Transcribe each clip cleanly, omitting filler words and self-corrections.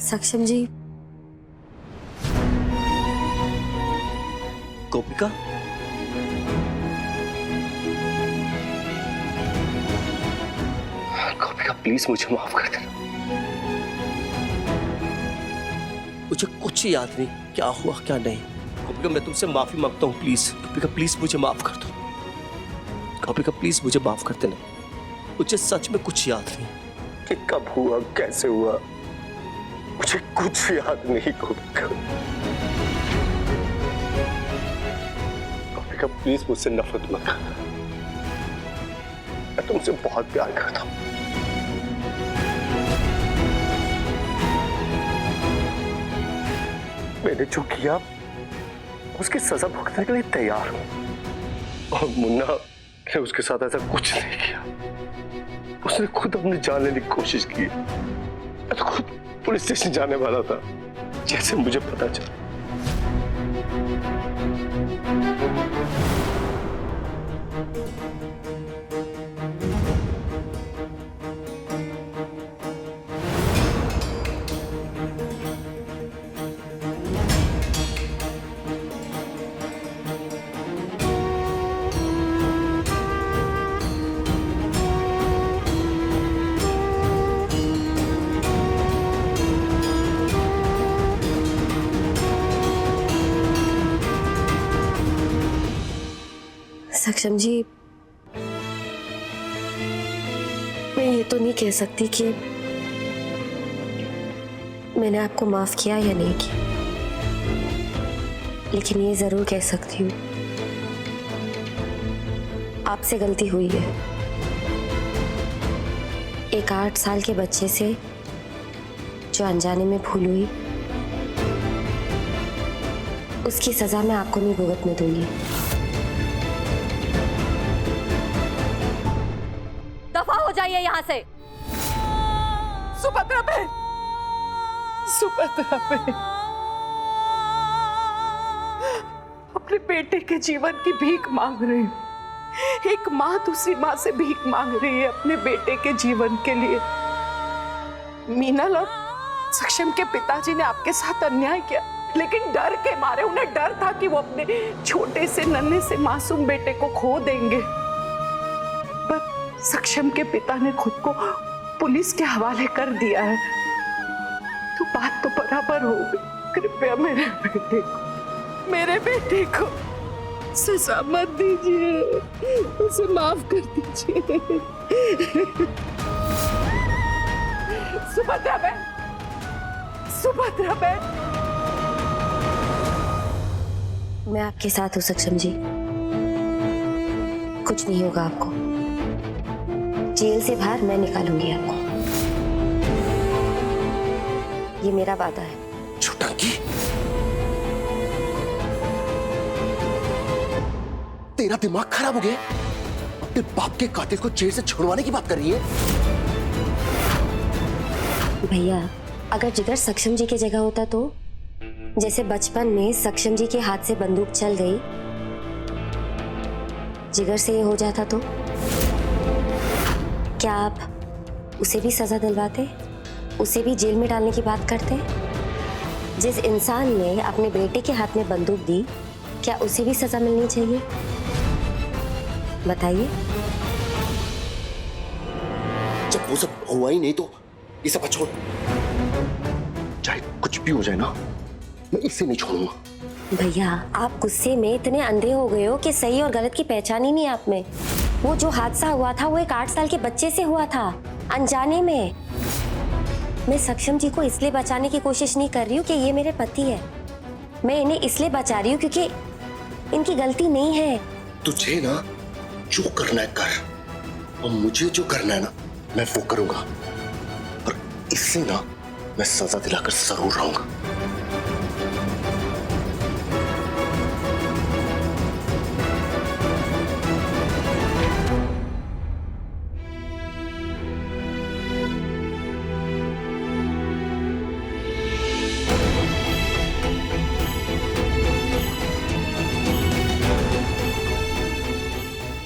सक्षम जी। गोपिका, गोपिका प्लीज मुझे माफ कर देना। मुझे कुछ याद नहीं क्या हुआ क्या नहीं। गोपिका मैं तुमसे माफी मांगता हूँ प्लीज। गोपिका प्लीज मुझे माफ कर दो। गोपिका प्लीज मुझे माफ कर देना। मुझे सच में कुछ याद नहीं कि कब हुआ कैसे हुआ, मुझे कुछ याद नहीं। गोपिका, गोपिका प्लीज मुझसे नफरत मत करना। मैं तुमसे बहुत प्यार करता हूँ। मैंने जो किया उसकी सजा भुगतने के लिए तैयार हूं। और मुन्ना ने उसके साथ ऐसा कुछ नहीं किया। उसने खुद अपनी जान लेने की कोशिश की। मैं तो खुद पुलिस स्टेशन जाने वाला था जैसे मुझे पता चला। सक्षम जी, मैं ये तो नहीं कह सकती कि मैंने आपको माफ किया या नहीं किया, लेकिन ये जरूर कह सकती हूँ आपसे गलती हुई है। एक 8 साल के बच्चे से जो अनजाने में भूल हुई, उसकी सजा मैं आपको नहीं भुगतने दूंगी। दफा हो जाइए यहाँ से। सुभद्रा बहन, सुभद्रा बहन, अपने बेटे के जीवन की भीख मांग रही हूँ। एक माँ दूसरी माँ से भीख मांग रही है अपने बेटे के जीवन के लिए। मीनल और सक्षम के पिताजी ने आपके साथ अन्याय किया, लेकिन डर के मारे, उन्हें डर था कि वो अपने छोटे से नन्हे से मासूम बेटे को खो देंगे। पर सक्षम के पिता ने खुद को पुलिस के हवाले कर दिया है। तो बात तो बराबर हो गई। कृपया मेरे बेटे को सजा मत दीजिए, उसे माफ कर दीजिए। सुभद्रा बहन, सुभद्रा बहन, मैं आपके साथ हूँ सक्षम जी। कुछ नहीं होगा आपको। जेल से बाहर मैं निकालूंगी आपको, ये मेरा वादा है। छुटंकी, तेरा दिमाग खराब हो गया? अपने बाप के कातिल को जेल से छुड़वाने की बात कर रही है? भैया, अगर जिगर सक्षम जी की जगह होता तो, जैसे बचपन में सक्षम जी के हाथ से बंदूक चल गई, जिगर से ये हो जाता तो क्या आप उसे भी सजा दिलवाते, उसे भी जेल में डालने की बात करते? जिस इंसान ने अपने बेटे के हाथ में बंदूक दी, क्या उसे भी सजा मिलनी चाहिए? बताइए। जब वो सब हुआ ही नहीं तो ये सब छोड़। चाहे कुछ भी हो जाए ना, मैं इसे नहीं छोड़ूंगा। भैया, आप गुस्से में इतने अंधे हो गए हो कि सही और गलत की पहचान ही नहीं आप में। वो जो हादसा हुआ था वो एक 8 साल के बच्चे से हुआ था, अनजाने में। मैं सक्षम जी को इसलिए बचाने की कोशिश नहीं कर रही हूँ कि ये मेरे पति है। मैं इन्हें इसलिए बचा रही हूँ क्योंकि इनकी गलती नहीं है। तुझे ना जो करना है कर, और मुझे जो करना है ना मैं वो करूंगा। और इससे ना मैं सजा दिलाकर जरूर रहूंगा।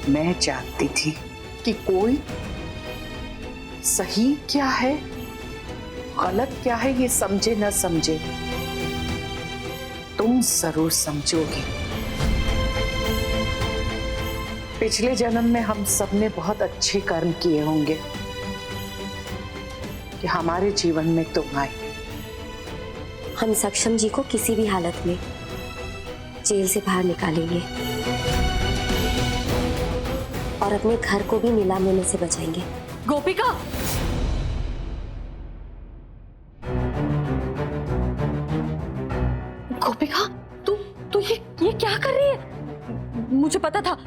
मैं जानती थी कि कोई सही क्या है गलत क्या है ये समझे न समझे, तुम जरूर समझोगी। पिछले जन्म में हम सब ने बहुत अच्छे कर्म किए होंगे कि हमारे जीवन में तुम आए। हम सक्षम जी को किसी भी हालत में जेल से बाहर निकालेंगे और अपने घर को भी नीलाम होने से बचाएंगे। गोपिका, गोपिका, तू ये क्या कर रही है? मुझे पता था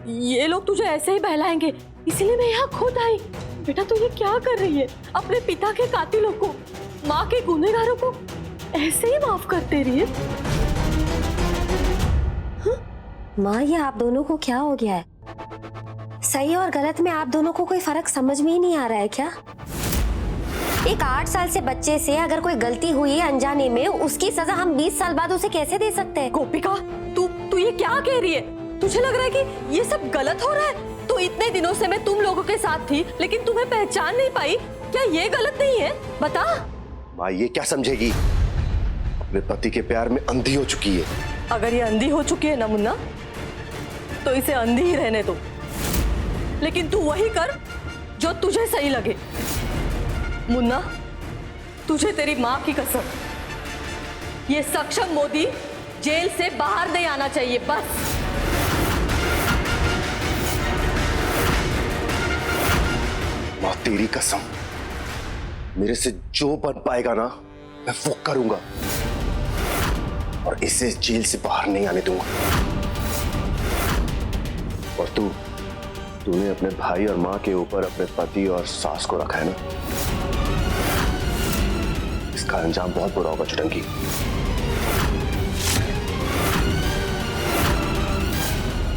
ये लोग तुझे ऐसे ही बहलाएंगे, इसीलिए मैं यहाँ खुद आई। बेटा तू ये क्या कर रही है? अपने पिता के कातिलों को, माँ के गुनहगारों को ऐसे ही माफ करते रही है। माँ, ये आप दोनों को क्या हो गया है? सही और गलत में आप दोनों को कोई फर्क समझ में ही नहीं आ रहा है क्या? एक 8 साल से बच्चे से अगर कोई गलती हुई है अनजाने में, उसकी सजा हम 20 साल बाद उसे कैसे दे सकते हैं? गोपिका, तू ये क्या कह रही है? तुझे लग रहा है कि ये सब गलत हो रहा है? तो इतने दिनों से मैं तुम लोगों के साथ थी, लेकिन तुम्हें पहचान नहीं पाई। क्या ये गलत नहीं है? बता। माँ ये क्या समझेगी? अपने पति के प्यार में अंधी हो चुकी है। अगर ये अंधी हो चुकी है ना मुन्ना, तो इसे अंधी ही रहने दो, लेकिन तू वही कर जो तुझे सही लगे। मुन्ना, तुझे तेरी माँ की कसम, ये सक्षम मोदी जेल से बाहर नहीं आना चाहिए, बस। माँ तेरी कसम, मेरे से जो बन पाएगा ना मैं वो करूंगा और इसे जेल से बाहर नहीं आने दूंगा। और तूने अपने भाई और माँ के ऊपर अपने पति और सास को रखा है ना, इसका अंजाम बहुत बुरा होगा चुटंकी।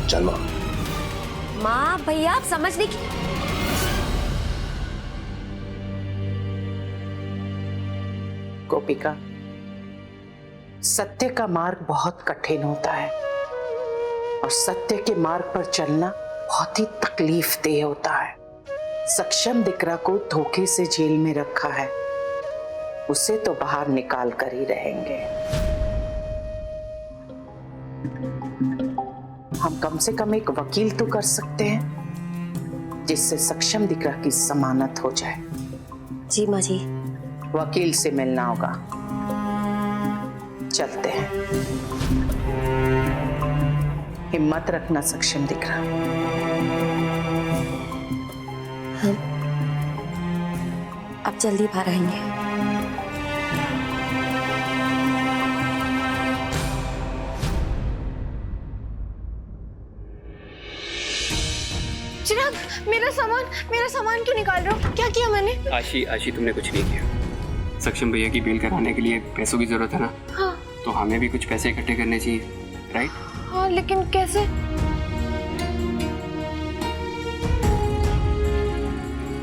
चल माँ। माँ भैया, आप समझने की गोपिका, सत्य का मार्ग बहुत कठिन होता है और सत्य के मार्ग पर चलना बहुत ही तकलीफदेह होता है। सक्षम दिकरा को धोखे से जेल में रखा है, उसे तो बाहर निकाल कर ही रहेंगे। हम कम से कम एक वकील तो कर सकते हैं जिससे सक्षम दिकरा की जमानत हो जाए। जी माँ जी। वकील से मिलना होगा, चलते हैं। हिम्मत रखना सक्षम दिकरा। हम अब जल्दी बाहर आएंगे। चिराग, मेरा सामान क्यों निकाल रहे हो? क्या किया मैंने? आशी तुमने कुछ नहीं किया। सक्षम भैया की बेल कराने के लिए पैसों की जरूरत है ना? हाँ। तो हमें भी कुछ पैसे इकट्ठे करने चाहिए, राइट? हाँ, लेकिन कैसे?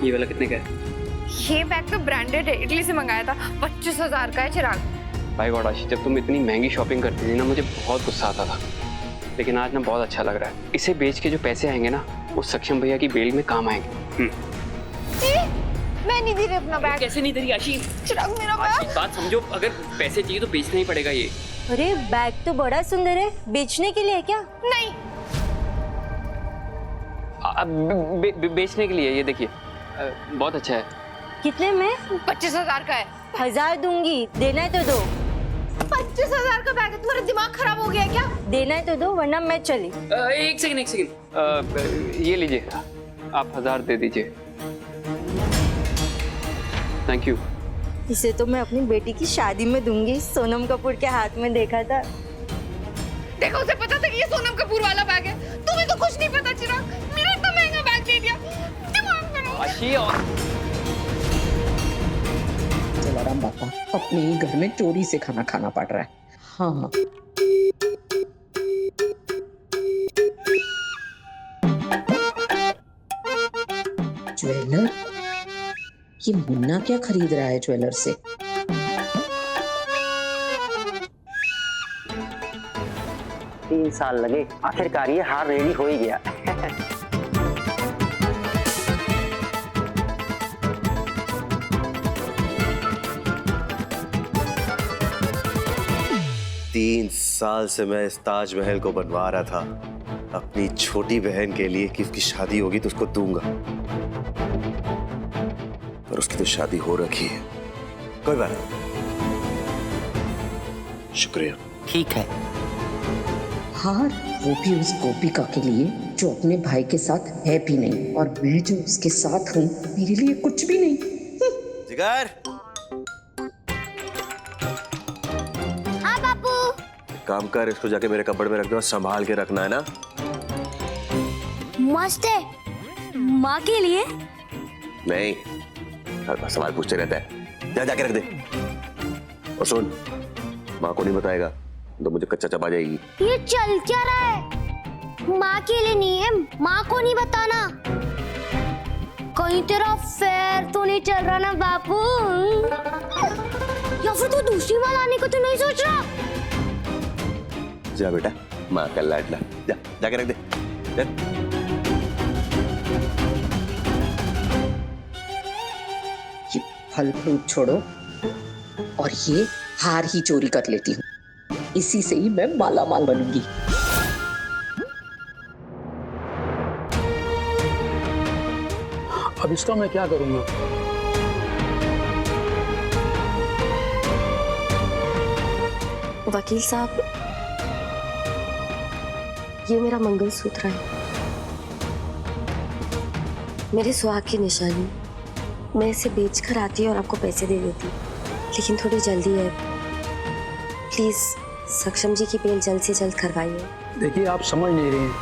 ये वाला कितने का है? ये बैग तो ब्रांडेड है, इटली से मंगाया था। 25,000 का है चिराग। भाई गॉड आशी, जब तुम इतनी महंगी शॉपिंग करती थी ना, मुझे बहुत गुस्सा आता था, लेकिन आज ना बहुत अच्छा लग रहा है। इसे बेच के जो पैसे आएंगे ना, वो सक्षम भैया की बेल में काम आएंगे। मैं नहीं दे रही अपना बैग। कैसे नहीं दे रही आशी? चिराग, मेरा बैग। बात समझो, अगर पैसे चाहिए तो बेचना ही पड़ेगा ये। अरे बैग तो बड़ा सुंदर है, बेचने के लिए है क्या? नहीं। बेचने के लिए, ये देखिए बहुत अच्छा है। कितने में? 25,000 का है। 1000 दूंगी, देना है तो दो। 25,000 का बैग है, तुम्हारा दिमाग खराब हो गया है क्या? देना है तो दो, वरना मैं चली। एक सेकंड, ये लीजिए, आप 1000 दे दीजिए। Thank you. इसे तो मैं अपनी बेटी की शादी में दूंगी, सोनम कपूर के हाथ में देखा था। देखो, उसे पता था कि ये सोनम कपूर वाला बैग है। तुम्हें तो कुछ नहीं पता चिराग, मेरा इतना महंगा बैग दे दिया। दिमाग खराब। आशी और जलाराम बापा अपने ही घर में चोरी से खाना खाना पड़ रहा है। हाँ, ज्वेलर, ये मुन्ना क्या खरीद रहा है ज्वेलर से? तीन साल लगे, आखिरकार ये हार रेडी हो ही गया। 3 साल से मैं इस ताजमहल को बनवा रहा था अपनी छोटी बहन के लिए कि उसकी शादी होगी तो उसको दूंगा, पर उसकी तो शादी हो रखी है। कोई बात नहीं, शुक्रिया। ठीक है। हार वो भी उस गोपिका के लिए जो अपने भाई के साथ है भी नहीं, और मैं जो उसके साथ हूँ मेरे लिए कुछ भी नहीं। जिगर, हाँ बापू। काम कर, इसको जाके मेरे कपड़ में रख दो, संभाल के रखना है ना। मस्त है। माँ के लिए? नहीं, हर बार सवाल पूछते रहता है। जा जाके रख दे। और सुन, माँ को नहीं बताएगा तो मुझे कच्चा चबा जाएगी। ये चल क्या रहा है? माँ के लिए नहीं है, माँ को नहीं बताना। कहीं तेरा अफेयर तो नहीं चल रहा ना बापू? या फिर तू दूसरी माँ लाने को तो नहीं सोच रहा? जा बेटा, माँ का लाडला, जा जाके रख दे। जा। ये फल फ्रूट छोड़ो और ये हार ही चोरी कर लेती हूँ, इसी से ही मैं माला माल बनूंगी। अब इसका मैं क्या करूंगा? वकील साहब, ये मेरा मंगलसूत्र है, मेरे सुहाग की निशानी। मैं इसे बेचकर आती और आपको पैसे दे देती, लेकिन थोड़ी जल्दी है। प्लीज सक्षम जी की बेल जल्द से जल्द करवाइए। देखिए, आप समझ नहीं रहे हैं।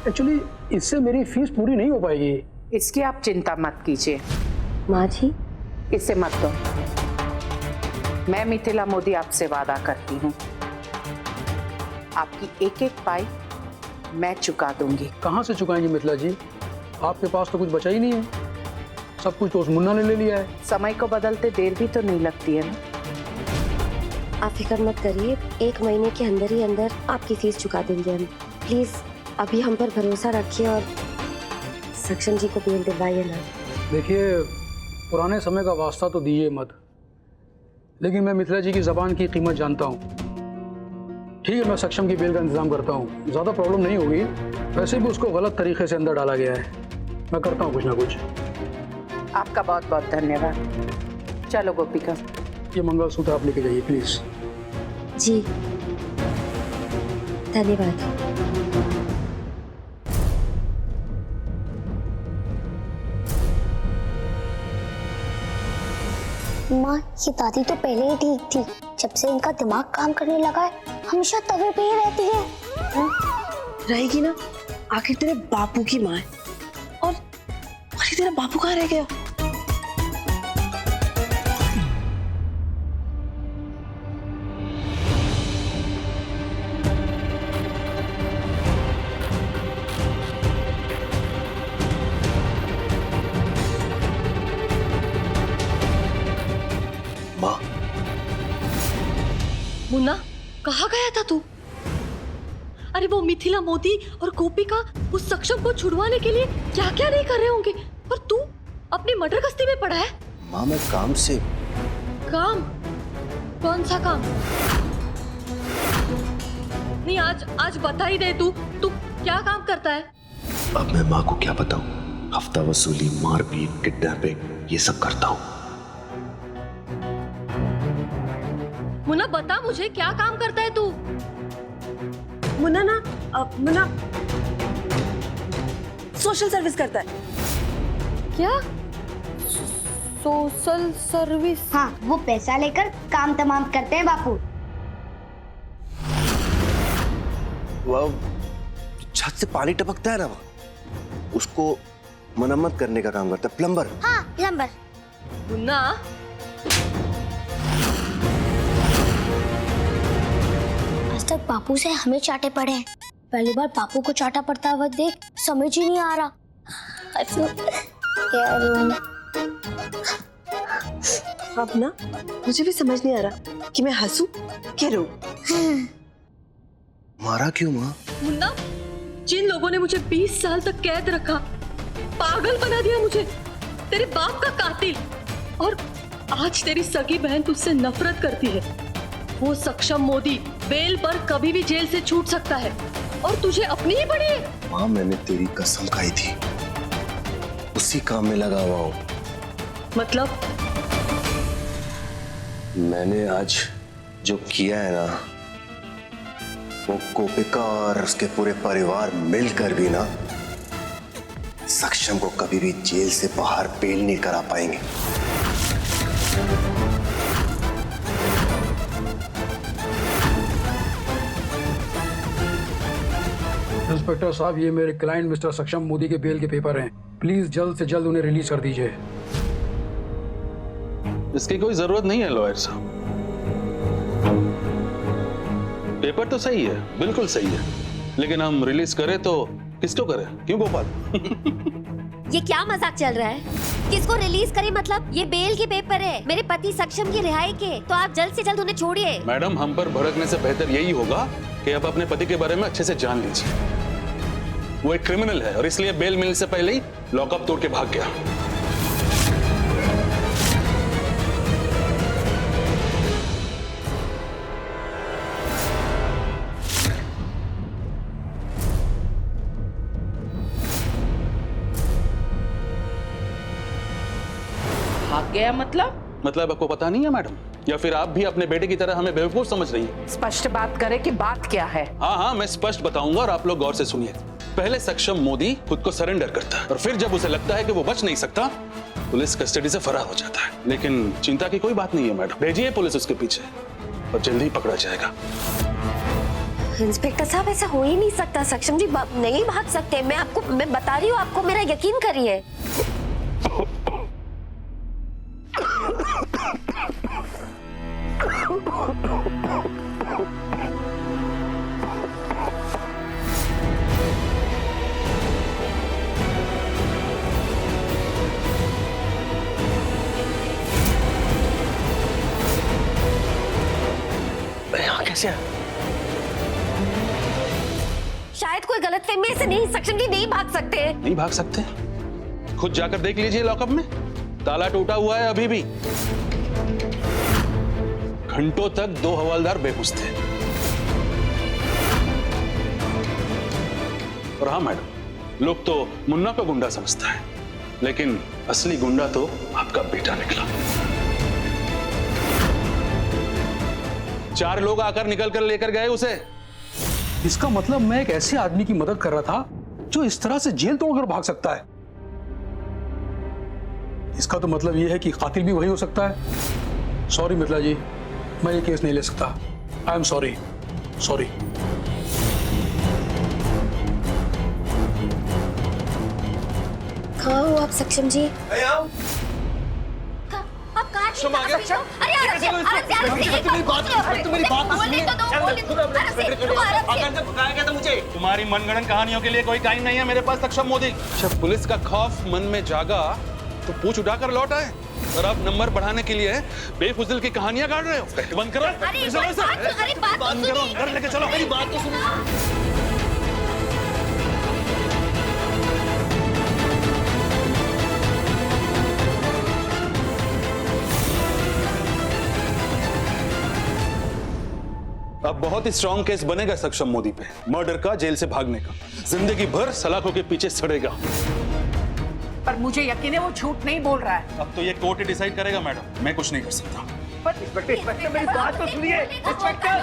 एक्चुअली इससे मेरी फीस पूरी नहीं हो पाएगी। इसकी आप चिंता मत कीजिए। माँ जी, इसे मत दो। मैं मिथिला मोदी आपसे वादा करती हूँ, आपकी एक एक पाई मैं चुका दूंगी। कहाँ से चुकाएंगे मिथिला जी? आपके पास तो कुछ बचा ही नहीं है, सब कुछ तो उस मुन्ना ने ले लिया है। समय को बदलते देर भी तो नहीं लगती है ना। आप फिक्र मत करिए, 1 महीने के अंदर ही अंदर आपकी फीस चुका देंगे हम। प्लीज अभी हम पर भरोसा रखिए और सक्षम जी को बेल दिलवाइए ना। देखिए, पुराने समय का वास्ता तो दीजिए मत, लेकिन मैं मिथिला जी की जबान की कीमत जानता हूँ। ठीक है, मैं सक्षम की बेल का इंतजाम करता हूँ, ज़्यादा प्रॉब्लम नहीं होगी। वैसे भी उसको गलत तरीके से अंदर डाला गया है, मैं करता हूँ कुछ ना कुछ। आपका बहुत बहुत धन्यवाद। चलो गोपिका, ये मंगलसूत्र आप लेके जाइए प्लीज। जी धन्यवाद। माँ, ये दादी तो पहले ही ठीक थी, जब से इनका दिमाग काम करने लगा है हमेशा तवे पे ही रहती है। रहेगी ना, आखिर तेरे बापू की माँ है। और अरे तेरा बापू कहाँ रह गया? माँ, मुन्ना, कहाँ गया था तू? अरे वो मिथिला मोदी और गोपिका उस सक्षम को छुड़वाने के लिए क्या क्या नहीं कर रहे होंगे, और तू अपनी मटर गश्ती में पड़ा है। माँ मैं काम से। काम? कौन सा काम? नहीं, आज बता ही दे, तू क्या काम करता है? अब मैं माँ को क्या बताऊं? हफ्ता वसूली, मारपीट, किडनैपिंग, ये सब करता हूँ। मुन्ना बता मुझे, क्या काम करता है तू? मुन्ना ना, मुन्ना सोशल सर्विस करता है। क्या? Social service? हाँ, वो पैसा लेकर काम तमाम करते हैं बापू। वो छत से पानी टपकता है ना, उसको मरम्मत करने का काम करता है, प्लम्बर। हाँ, प्लम्बर। मुन्ना, आज तक बापू से हमें चाटे पड़े हैं, पहली बार बापू को चाटा पड़ता हुआ देख समझ ही नहीं आ रहा। अब ना मुझे भी समझ नहीं आ रहा कि मैं हंसूं कि रो। मारा क्यों माँ? मुन्ना, जिन लोगों ने मुझे 20 साल तक कैद रखा, पागल बना दिया मुझे, तेरे बाप का कातिल, और आज तेरी सगी बहन तुझसे नफरत करती है, वो सक्षम मोदी बेल पर कभी भी जेल से छूट सकता है और तुझे अपनी ही पड़ी है। माँ मैंने तेरी कसम खाई थी, उसी काम में लगा हुआ हूँ। मतलब मैंने आज जो किया है ना, वो कोपिका और उसके पूरे परिवार मिलकर भी ना सक्षम को कभी भी जेल से बाहर बेल नहीं करा पाएंगे। इंस्पेक्टर साहब, ये मेरे क्लाइंट मिस्टर सक्षम मोदी के बेल के पेपर हैं। प्लीज जल्द से जल्द उन्हें रिलीज कर दीजिए। इसकी कोई जरूरत नहीं है लॉयर साहब। पेपर तो सही है, बिल्कुल सही है, लेकिन हम रिलीज करें तो किसको करें? क्यों गोपाल? ये क्या मजाक चल रहा है? किसको रिलीज करें मतलब? ये बेल के पेपर है मेरे पति सक्षम की रिहाई के, तो आप जल्द से जल्द उन्हें छोड़िए। मैडम, हम पर भड़कने से बेहतर यही होगा कि आप अपने पति के बारे में अच्छे से जान लीजिए। वो एक क्रिमिनल है और इसलिए बेल मिलने से पहले ही लॉकअप तोड़ के भाग गया। भाग गया मतलब? मतलब आपको पता नहीं है मैडम, या फिर आप भी अपने बेटे की तरह हमें बेवकूफ समझ रही है? स्पष्ट बात करे कि बात क्या है। हाँ, मैं स्पष्ट बताऊंगा और आप लोग गौर से सुनिए। पहले सक्षम मोदी खुद को सरेंडर करता है और फिर जब उसे लगता है कि वो बच नहीं सकता, पुलिस कस्टडी से फरार हो जाता है। लेकिन चिंता की कोई बात नहीं है मैडम, भेजिए पुलिस उसके पीछे और जल्दी ही पकड़ा जाएगा। इंस्पेक्टर साहब, ऐसा हो ही नहीं सकता। सक्षम जी नहीं भाग सकते। मैं बता रही हूँ आपको, मेरा यकीन करिए। यहाँ कैसे है? शायद कोई गलतफहमी से नहीं, सक्षम जी नहीं भाग सकते। नहीं भाग सकते? खुद जाकर देख लीजिए लॉकअप में, ताला टूटा हुआ है अभी भी। घंटों तक 2 हवलदार बेहोश थे। और हाँ मैडम, लोग तो मुन्ना को गुंडा समझता है, लेकिन असली गुंडा तो आपका बेटा निकला। 4 लोग आकर निकल कर लेकर गए उसे। इसका मतलब मैं एक ऐसे आदमी की मदद कर रहा था जो इस तरह से जेल तोड़कर भाग सकता है। इसका तो मतलब यह है कि कातिल भी वही हो सकता है। सॉरी मिथिला जी, मैं ये केस नहीं ले सकता। I am sorry. कहाँ हो आप सक्षम जी? आप कहाँ सक्षम आ गया? तुम्हारी मनगढ़ंत कहानियों के लिए कोई टाइम नहीं है मेरे पास सक्षम मोदी। जब पुलिस का खौफ मन में जागा तो पूछ उठाकर लौट आए और आप नंबर बढ़ाने के लिए बेफुजिल की कहानियां काट रहे हो। बंद करो, बंद करो, अंदर लेके चलो। मेरी बात तो सुनो। अब बहुत ही स्ट्रॉन्ग केस बनेगा सक्षम मोदी पे, मर्डर का, जेल से भागने का। जिंदगी भर सलाखों के पीछे सड़ेगा। पर मुझे यकीन है वो झूठ नहीं बोल रहा है। अब तो ये कोर्ट ही डिसाइड करेगा मैडम, मैं कुछ नहीं कर सकता। पर इंस्पेक्टर मेरी बात तो सुनिए। इंस्पेक्टर,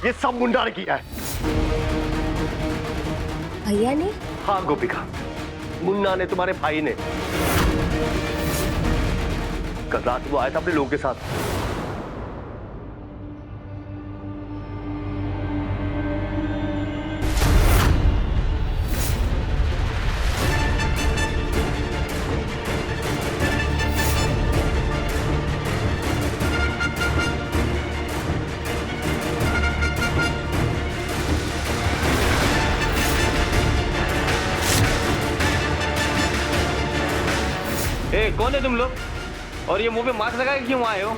ये सब मुंडा ने किया है। भैया ने? हाँ गोपिका, मुन्ना ने, तुम्हारे भाई ने। कल रात वो आया था अपने लोगों के साथ। कौन है तुम लोग? और ये मुंह पे मास्क लगा के क्यों आए हो?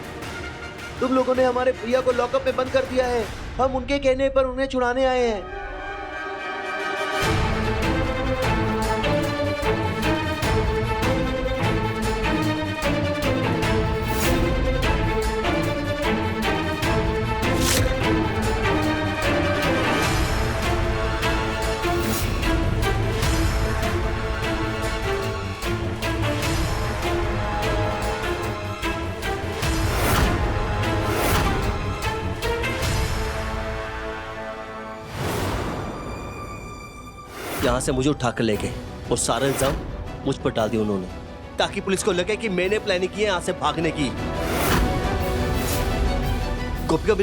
तुम लोगों ने हमारे भैया को लॉकअप में बंद कर दिया है। हम उनके कहने पर उन्हें छुड़ाने आए हैं। यहाँ से मुझे उठा कर ले गए और सारा इल्जाम मुझ पर डाल दिया उन्होंने, ताकि पुलिस को लगे कि मैंने प्लानिंग की है यहाँ से भागने की। गोपिका,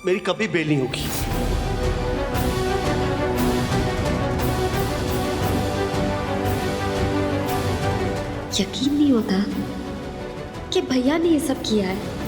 मेरी कभी बेल नहीं होगी। यकीन नहीं होता कि भैया ने ये सब किया है।